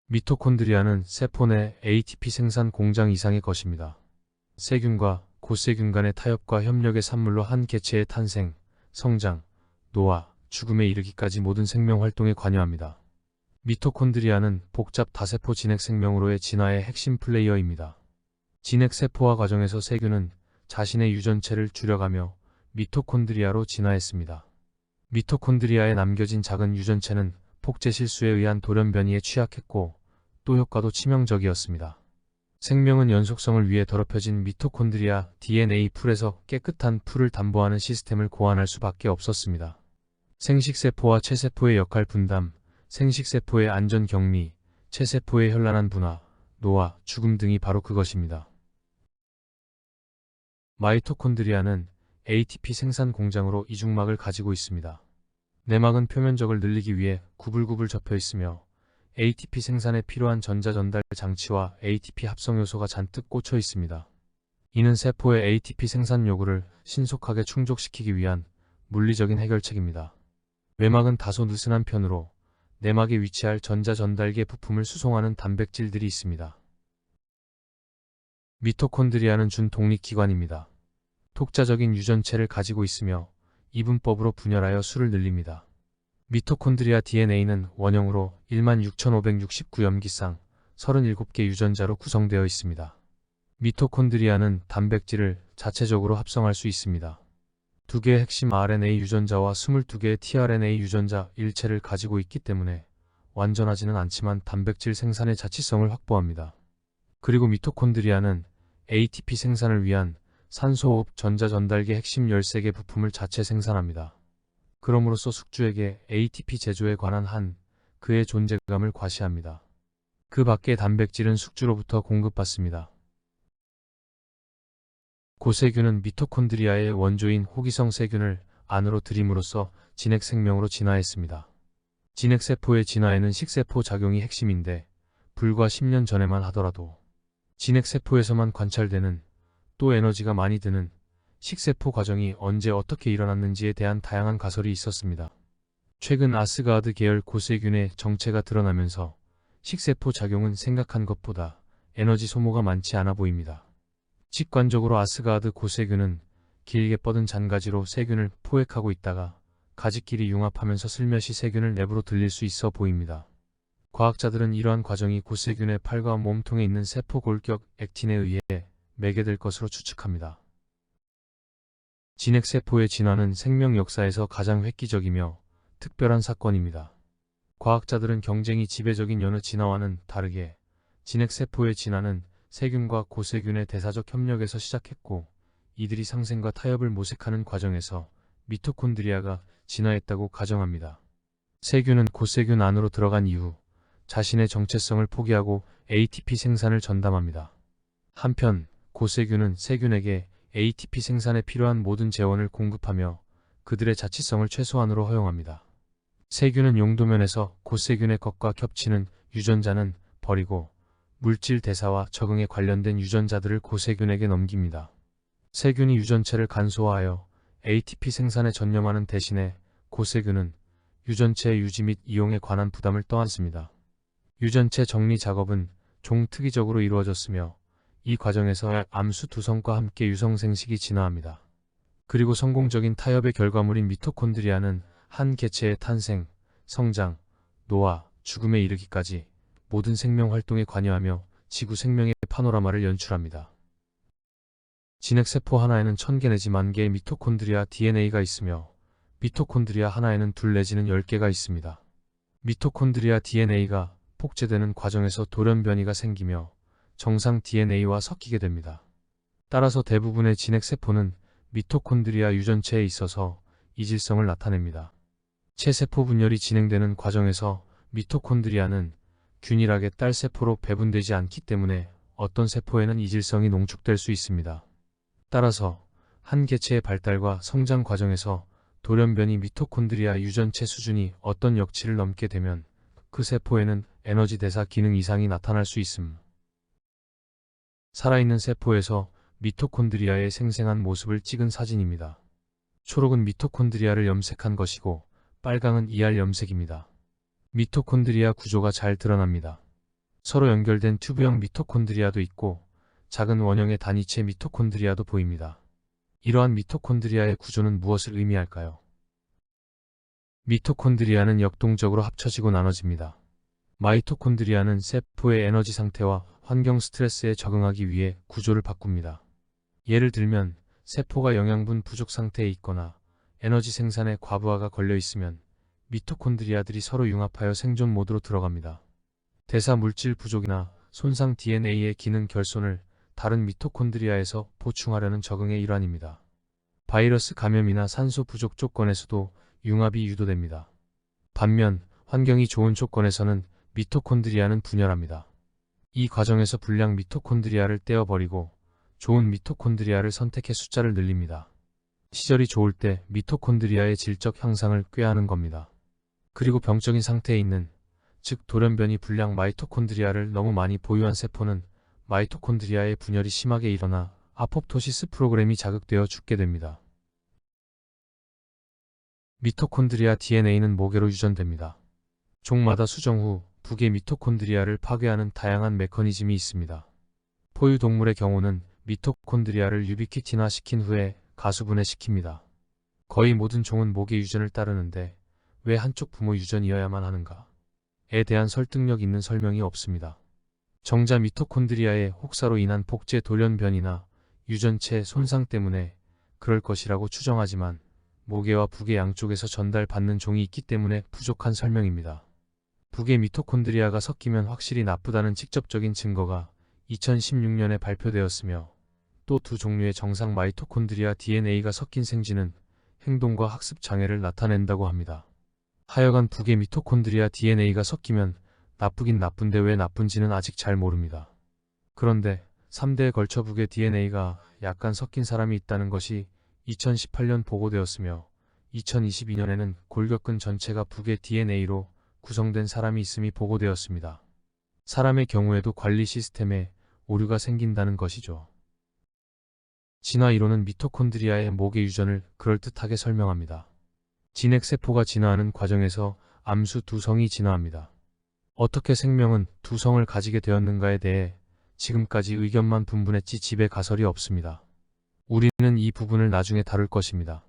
미토콘드리아는 세포 내 ATP 생산 공장 이상의 것입니다. 세균과 고세균 간의 타협과 협력의 산물로 한 개체의 탄생, 성장, 노화, 죽음에 이르기까지 모든 생명 활동에 관여합니다. 미토콘드리아는 복잡 다세포 진핵 생명으로의 진화의 핵심 플레이어입니다. 진핵 세포화 과정에서 세균은 자신의 유전체를 줄여가며 미토콘드리아로 진화했습니다. 미토콘드리아에 남겨진 작은 유전체는 폭제 실수에 의한 돌연 변이에 취약했고 또 효과도 치명적이었습니다. 생명은 연속성을 위해 더럽혀진 미토콘드리아 DNA 풀에서 깨끗한 풀을 담보하는 시스템을 고안할 수밖에 없었습니다. 생식세포와 체세포의 역할 분담, 생식세포의 안전 격리, 체세포의 현란한 분화, 노화, 죽음 등이 바로 그것입니다. 마이토콘드리아는 ATP 생산 공장으로 이중막을 가지고 있습니다. 내막은 표면적을 늘리기 위해 구불구불 접혀 있으며 ATP 생산에 필요한 전자 전달 장치와 ATP 합성 요소가 잔뜩 꽂혀 있습니다. 이는 세포의 ATP 생산 요구를 신속하게 충족시키기 위한 물리적인 해결책입니다. 외막은 다소 느슨한 편으로 내막에 위치할 전자 전달계 부품을 수송하는 단백질들이 있습니다. 미토콘드리아는 준독립기관입니다. 독자적인 유전체를 가지고 있으며 이분법으로 분열하여 수를 늘립니다. 미토콘드리아 DNA는 원형으로 16,569염기쌍 37개 유전자로 구성되어 있습니다. 미토콘드리아는 단백질을 자체적으로 합성할 수 있습니다. 2개의 핵심 RNA 유전자와 22개의 tRNA 유전자 일체를 가지고 있기 때문에 완전하지는 않지만 단백질 생산의 자치성을 확보합니다. 그리고 미토콘드리아는 ATP 생산을 위한 산소호흡 전자 전달계 핵심 13개 부품을 자체 생산합니다. 그럼으로써 숙주에게 ATP 제조에 관한 그의 존재감을 과시합니다. 그 밖의 단백질은 숙주로부터 공급받습니다. 고세균은 미토콘드리아의 원조인 호기성 세균을 안으로 들임으로써 진핵 생명으로 진화했습니다. 진핵세포의 진화에는 식세포 작용이 핵심인데 불과 10년 전에만 하더라도 진핵세포에서만 관찰되는 또 에너지가 많이 드는 식세포 과정이 언제 어떻게 일어났는지에 대한 다양한 가설이 있었습니다. 최근 아스가드 계열 고세균의 정체가 드러나면서 식세포 작용은 생각한 것보다 에너지 소모가 많지 않아 보입니다. 직관적으로 아스가드 고세균은 길게 뻗은 잔가지로 세균을 포획하고 있다가 가지끼리 융합하면서 슬며시 세균을 내부로 들릴 수 있어 보입니다. 과학자들은 이러한 과정이 고세균의 팔과 몸통에 있는 세포 골격 액틴에 의해 매개될 것으로 추측합니다. 진핵세포의 진화는 생명 역사에서 가장 획기적이며 특별한 사건입니다. 과학자들은 경쟁이 지배적인 여느 진화와는 다르게 진핵세포의 진화는 세균과 고세균의 대사적 협력에서 시작했고 이들이 상생과 타협을 모색하는 과정에서 미토콘드리아가 진화했다고 가정합니다. 세균은 고세균 안으로 들어간 이후 자신의 정체성을 포기하고 ATP 생산을 전담합니다. 한편 고세균은 세균에게 ATP 생산에 필요한 모든 재원을 공급하며 그들의 자치성을 최소한으로 허용합니다. 세균은 용도면에서 고세균의 것과 겹치는 유전자는 버리고 물질 대사와 적응에 관련된 유전자들을 고세균에게 넘깁니다. 세균이 유전체를 간소화하여 ATP 생산에 전념하는 대신에 고세균은 유전체의 유지 및 이용에 관한 부담을 떠안습니다. 유전체 정리 작업은 종특이적으로 이루어졌으며 이 과정에서 암수 두성과 함께 유성생식이 진화합니다. 그리고 성공적인 타협의 결과물인 미토콘드리아는 한 개체의 탄생, 성장, 노화, 죽음에 이르기까지 모든 생명 활동에 관여하며 지구 생명의 파노라마를 연출합니다. 진핵세포 하나에는 1000개 내지 10,000개의 미토콘드리아 DNA가 있으며 미토콘드리아 하나에는 2 내지는 10개가 있습니다. 미토콘드리아 DNA가 폭제되는 과정에서 돌연 변이가 생기며 정상 DNA와 섞이게 됩니다. 따라서 대부분의 진핵세포는 미토콘드리아 유전체에 있어서 이질성을 나타냅니다. 체세포 분열이 진행되는 과정에서 미토콘드리아는 균일하게 딸세포로 배분되지 않기 때문에 어떤 세포에는 이질성이 농축될 수 있습니다. 따라서 한 개체의 발달과 성장 과정에서 돌연변이 미토콘드리아 유전체 수준이 어떤 역치를 넘게 되면 그 세포에는 에너지 대사 기능 이상이 나타날 수 있음. 살아있는 세포에서 미토콘드리아의 생생한 모습을 찍은 사진입니다. 초록은 미토콘드리아를 염색한 것이고 빨강은 ER 염색입니다. 미토콘드리아 구조가 잘 드러납니다. 서로 연결된 튜브형 미토콘드리아도 있고 작은 원형의 단위체 미토콘드리아도 보입니다. 이러한 미토콘드리아의 구조는 무엇을 의미할까요? 미토콘드리아는 역동적으로 합쳐지고 나눠집니다. 마이토콘드리아는 세포의 에너지 상태와 환경 스트레스에 적응하기 위해 구조를 바꿉니다. 예를 들면 세포가 영양분 부족 상태에 있거나 에너지 생산에 과부하가 걸려 있으면 미토콘드리아들이 서로 융합하여 생존 모드로 들어갑니다. 대사 물질 부족이나 손상 DNA의 기능 결손을 다른 미토콘드리아에서 보충하려는 적응의 일환입니다. 바이러스 감염이나 산소 부족 조건에서도 융합이 유도됩니다. 반면 환경이 좋은 조건에서는 미토콘드리아는 분열합니다. 이 과정에서 불량 미토콘드리아를 떼어버리고 좋은 미토콘드리아를 선택해 숫자를 늘립니다. 시절이 좋을 때 미토콘드리아의 질적 향상을 꾀하는 겁니다. 그리고 병적인 상태에 있는, 즉 돌연변이 불량 마이토콘드리아를 너무 많이 보유한 세포는 마이토콘드리아의 분열이 심하게 일어나 아포프토시스 프로그램이 자극되어 죽게 됩니다. 미토콘드리아 DNA는 모계로 유전됩니다. 종마다 수정 후 북의 미토콘드리아를 파괴하는 다양한 메커니즘이 있습니다. 포유동물의 경우는 미토콘드리아를 유비퀴틴화 시킨 후에 가수분해시킵니다. 거의 모든 종은 모계 유전을 따르는데 왜 한쪽 부모 유전이어야만 하는가에 대한 설득력 있는 설명이 없습니다. 정자 미토콘드리아의 혹사로 인한 복제 돌연변이나 유전체 손상 때문에 그럴 것이라고 추정하지만 모계와 북의 양쪽에서 전달받는 종이 있기 때문에 부족한 설명입니다. 북의 미토콘드리아가 섞이면 확실히 나쁘다는 직접적인 증거가 2016년에 발표되었으며 또 두 종류의 정상 마이토콘드리아 DNA가 섞인 생쥐는 행동과 학습 장애를 나타낸다고 합니다. 하여간 북의 미토콘드리아 DNA가 섞이면 나쁘긴 나쁜데 왜 나쁜지는 아직 잘 모릅니다. 그런데 3대에 걸쳐 북의 DNA가 약간 섞인 사람이 있다는 것이 2018년 보고되었으며 2022년에는 골격근 전체가 북의 DNA로 구성된 사람이 있음이 보고되었습니다. 사람의 경우에도 관리 시스템에 오류가 생긴다는 것이죠. 진화 이론은 미토콘드리아의 모계 유전을 그럴듯하게 설명합니다. 진핵세포가 진화하는 과정에서 암수 두 성이 진화합니다. 어떻게 생명은 두 성을 가지게 되었는가에 대해 지금까지 의견만 분분했지 집에 가설이 없습니다. 우리는 이 부분을 나중에 다룰 것입니다.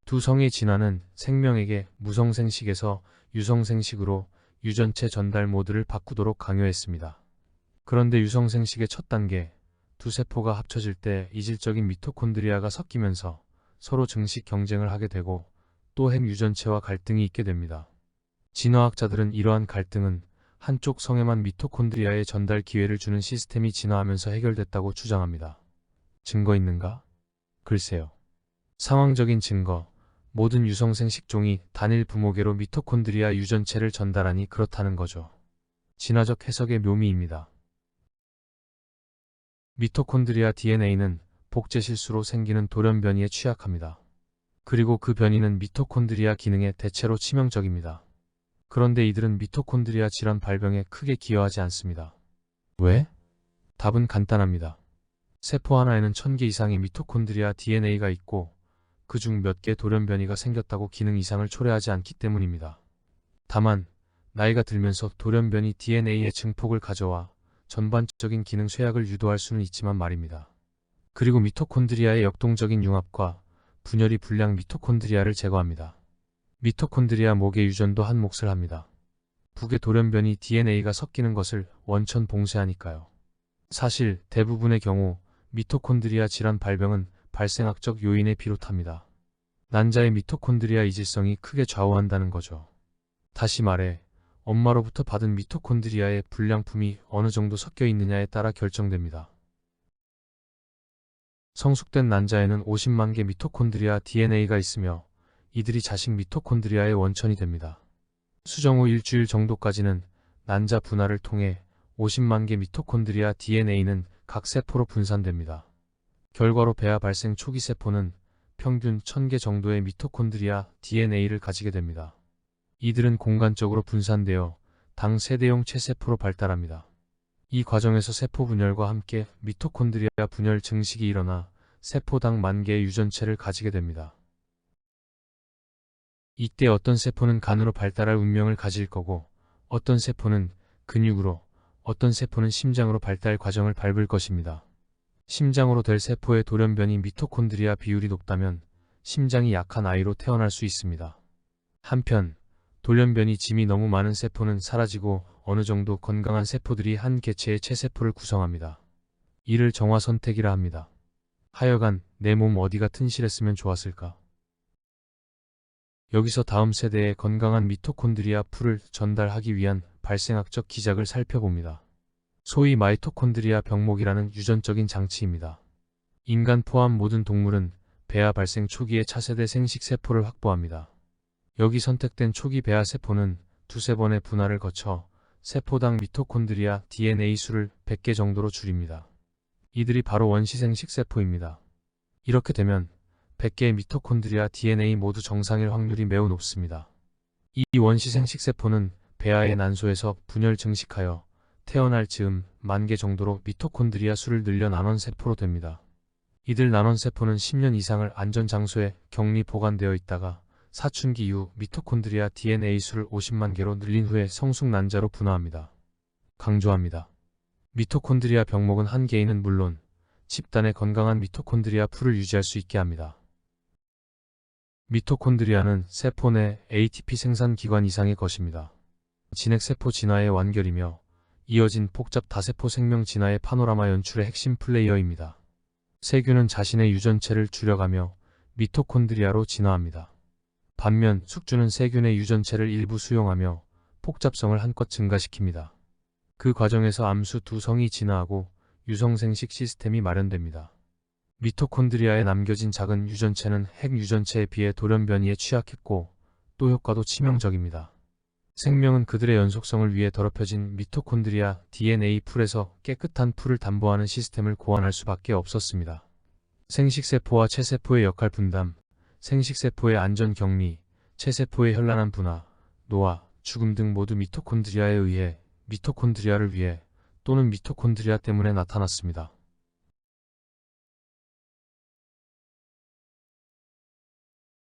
두 성의 진화는 생명에게 무성생식에서 유성생식으로 유전체 전달 모드를 바꾸도록 강요했습니다. 그런데 유성생식의 첫 단계, 두 세포가 합쳐질 때 이질적인 미토콘드리아가 섞이면서 서로 증식 경쟁을 하게 되고 또 핵 유전체와 갈등이 있게 됩니다. 진화학자들은 이러한 갈등은 한쪽 성에만 미토콘드리아의 전달 기회를 주는 시스템이 진화하면서 해결됐다고 주장합니다. 증거 있는가? 글쎄요. 상황적인 증거, 모든 유성생식종이 단일 부모계로 미토콘드리아 유전체를 전달하니 그렇다는 거죠. 진화적 해석의 묘미입니다. 미토콘드리아 DNA는 복제 실수로 생기는 돌연변이에 취약합니다. 그리고 그 변이는 미토콘드리아 기능에 대체로 치명적입니다. 그런데 이들은 미토콘드리아 질환 발병에 크게 기여하지 않습니다. 왜? 답은 간단합니다. 세포 하나에는 1000개 이상의 미토콘드리아 DNA가 있고 그중 몇 개 돌연변이가 생겼다고 기능 이상을 초래하지 않기 때문입니다. 다만 나이가 들면서 돌연변이 DNA의 증폭을 가져와 전반적인 기능 쇠약을 유도할 수는 있지만 말입니다. 그리고 미토콘드리아의 역동적인 융합과 분열이 불량 미토콘드리아를 제거합니다. 미토콘드리아 모계 유전도 한 몫을 합니다. 북의 돌연변이 DNA가 섞이는 것을 원천 봉쇄하니까요. 사실 대부분의 경우 미토콘드리아 질환 발병은 발생학적 요인에 비롯합니다. 난자의 미토콘드리아 이질성이 크게 좌우한다는 거죠. 다시 말해 엄마로부터 받은 미토콘드리아의 불량품이 어느 정도 섞여 있느냐에 따라 결정됩니다. 성숙된 난자에는 50만 개 미토콘드리아 DNA가 있으며 이들이 자식 미토콘드리아의 원천이 됩니다. 수정 후 일주일 정도까지는 난자 분할을 통해 50만 개 미토콘드리아 DNA는 각 세포로 분산됩니다. 결과로 배아 발생 초기 세포는 평균 1000개 정도의 미토콘드리아 DNA를 가지게 됩니다. 이들은 공간적으로 분산되어 당 세대용 체세포로 발달합니다. 이 과정에서 세포 분열과 함께 미토콘드리아 분열 증식이 일어나 세포당 10,000개의 유전체를 가지게 됩니다. 이때 어떤 세포는 간으로 발달할 운명을 가질 거고 어떤 세포는 근육으로, 어떤 세포는 심장으로 발달 과정을 밟을 것입니다. 심장으로 될 세포의 돌연변이 미토콘드리아 비율이 높다면 심장이 약한 아이로 태어날 수 있습니다. 한편 돌연변이 짐이 너무 많은 세포는 사라지고 어느 정도 건강한 세포들이 한 개체의 체세포를 구성합니다. 이를 정화 선택이라 합니다. 하여간 내 몸 어디가 튼실했으면 좋았을까. 여기서 다음 세대의 건강한 미토콘드리아 풀을 전달하기 위한 발생학적 기작을 살펴봅니다. 소위 마이토콘드리아 병목이라는 유전적인 장치입니다. 인간 포함 모든 동물은 배아 발생 초기에 차세대 생식세포를 확보합니다. 여기 선택된 초기 배아 세포는 두세 번의 분할을 거쳐 세포당 미토콘드리아 DNA 수를 100개 정도로 줄입니다. 이들이 바로 원시 생식세포입니다. 이렇게 되면 100개의 미토콘드리아 DNA 모두 정상일 확률이 매우 높습니다. 이 원시 생식세포는 배아의 난소에서 분열 증식하여 태어날 즈음 10,000개 정도로 미토콘드리아 수를 늘려 난원세포로 됩니다. 이들 난원세포는 10년 이상을 안전 장소에 격리 보관되어 있다가 사춘기 이후 미토콘드리아 DNA 수를 50만 개로 늘린 후에 성숙난자로 분화합니다. 강조합니다. 미토콘드리아 병목은 한 개인은 물론 집단의 건강한 미토콘드리아 풀을 유지할 수 있게 합니다. 미토콘드리아는 세포 내 ATP 생산 기관 이상의 것입니다. 진핵세포 진화의 완결이며 이어진 복잡 다세포 생명 진화의 파노라마 연출의 핵심 플레이어입니다. 세균은 자신의 유전체를 줄여가며 미토콘드리아로 진화합니다. 반면 숙주는 세균의 유전체를 일부 수용하며 복잡성을 한껏 증가시킵니다. 그 과정에서 암수 두 성이 진화하고 유성생식 시스템이 마련됩니다. 미토콘드리아에 남겨진 작은 유전체는 핵 유전체에 비해 돌연변이에 취약했고 또 효과도 치명적입니다. 생명은 그들의 연속성을 위해 더럽혀진 미토콘드리아 DNA 풀에서 깨끗한 풀을 담보하는 시스템을 고안할 수밖에 없었습니다. 생식세포와 체세포의 역할 분담, 생식세포의 안전 격리, 체세포의 현란한 분화, 노화, 죽음 등 모두 미토콘드리아에 의해, 미토콘드리아를 위해 또는 미토콘드리아 때문에 나타났습니다.